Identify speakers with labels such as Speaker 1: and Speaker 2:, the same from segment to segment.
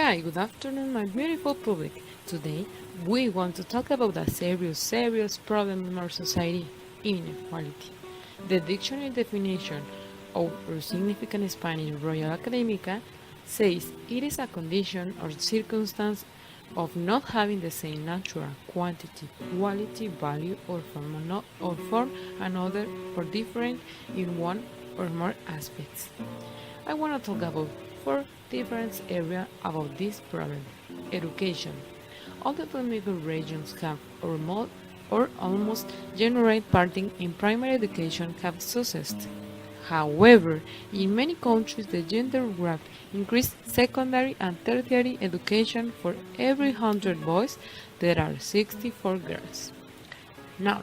Speaker 1: Hi, good afternoon, my beautiful public. Today, we want to talk about a serious problem in our society: inequality. The dictionary definition of our significant Spanish Royal Academica says it is a condition or circumstance of not having the same natural quantity, quality, value, or form another or different in one or more aspects. I want to talk about four different areas about this problem. Education. All the economical regions have or almost generate parting in primary education have success. However, in many countries the gender gap increased secondary and tertiary education for every 100 boys there are 64 girls. Now,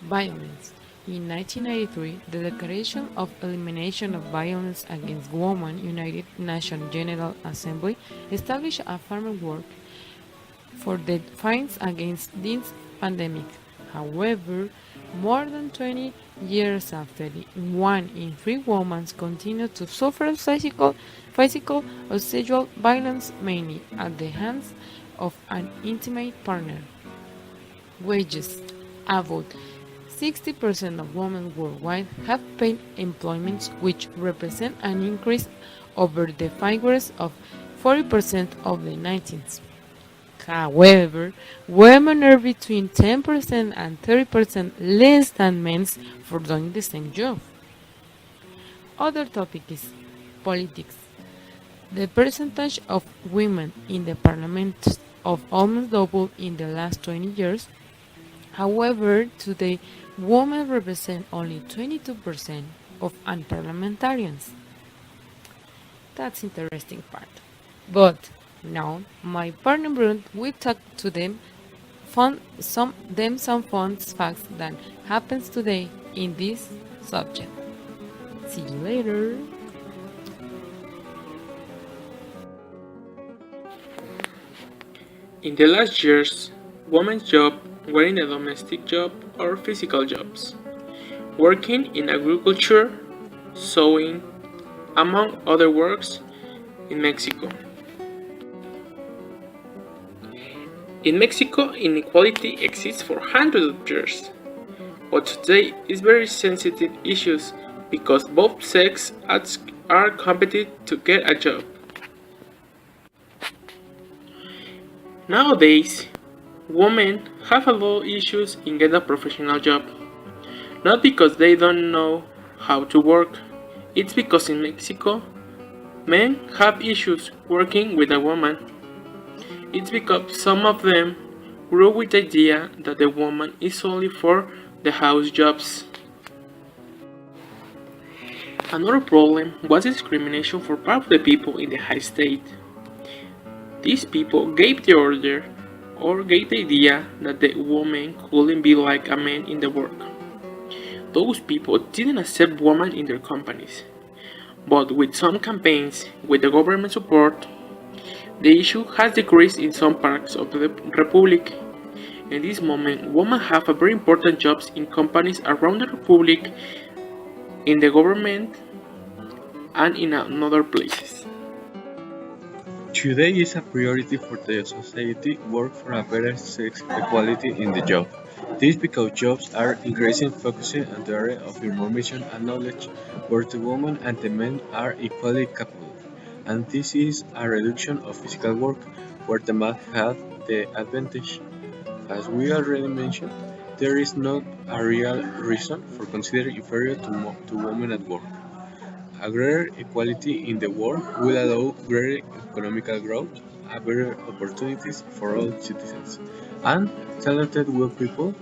Speaker 1: violence. In 1993, the Declaration of Elimination of Violence Against Women United Nations General Assembly established a framework for the fights against this pandemic. However, more than 20 years after, 1 in 3 women continue to suffer physical or sexual violence, mainly at the hands of an intimate partner. Wages. About 60% of women worldwide have paid employments, which represent an increase over the figures of 40% of the 19th. However, women are between 10% and 30% less than men for doing the same job. Other topic is politics. The percentage of women in the parliament of almost doubled in the last 20 years. However, today, women represent only 22% of parliamentarians. That's interesting part. But now, my partner Bruno will talk to them some fun facts that happens today in this subject. See you later.
Speaker 2: In the last years, women's jobs were in a domestic job or physical jobs, working in agriculture, sewing, among other works in Mexico. In Mexico, inequality exists for hundreds of years, but today is very sensitive issues because both sexes are competing to get a job. Nowadays, women have a lot of issues in getting a professional job. Not because they don't know how to work, it's because in Mexico, men have issues working with a woman. It's because some of them grew with the idea that the woman is only for the house jobs. Another problem was discrimination for part of the people in the high state. These people gave the order or gave the idea that the woman couldn't be like a man in the work. Those people didn't accept women in their companies. But with some campaigns, with the government support, the issue has decreased in some parts of the Republic. In this moment, women have a very important jobs in companies around the Republic, in the government, and in other places.
Speaker 3: Today is a priority for the society work for a better sex equality in the job. This because jobs are increasing focusing on the area of information and knowledge where the women and the men are equally capable. And this is a reduction of physical work where the man have the advantage. As we already mentioned, there is not a real reason for considering inferior to women at work. A greater equality in the world will allow greater economical growth, and better opportunities for all citizens, and talented young people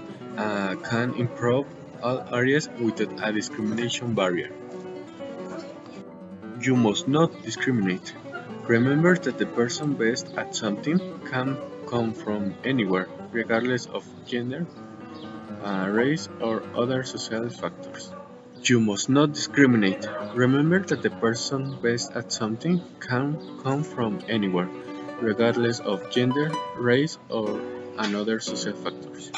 Speaker 3: can improve all areas without a discrimination barrier. You must not discriminate. Remember that the person best at something can come from anywhere, regardless of gender, race, or other social factors. You must not discriminate. Remember that the person best at something can come from anywhere, regardless of gender, race, or another social factors.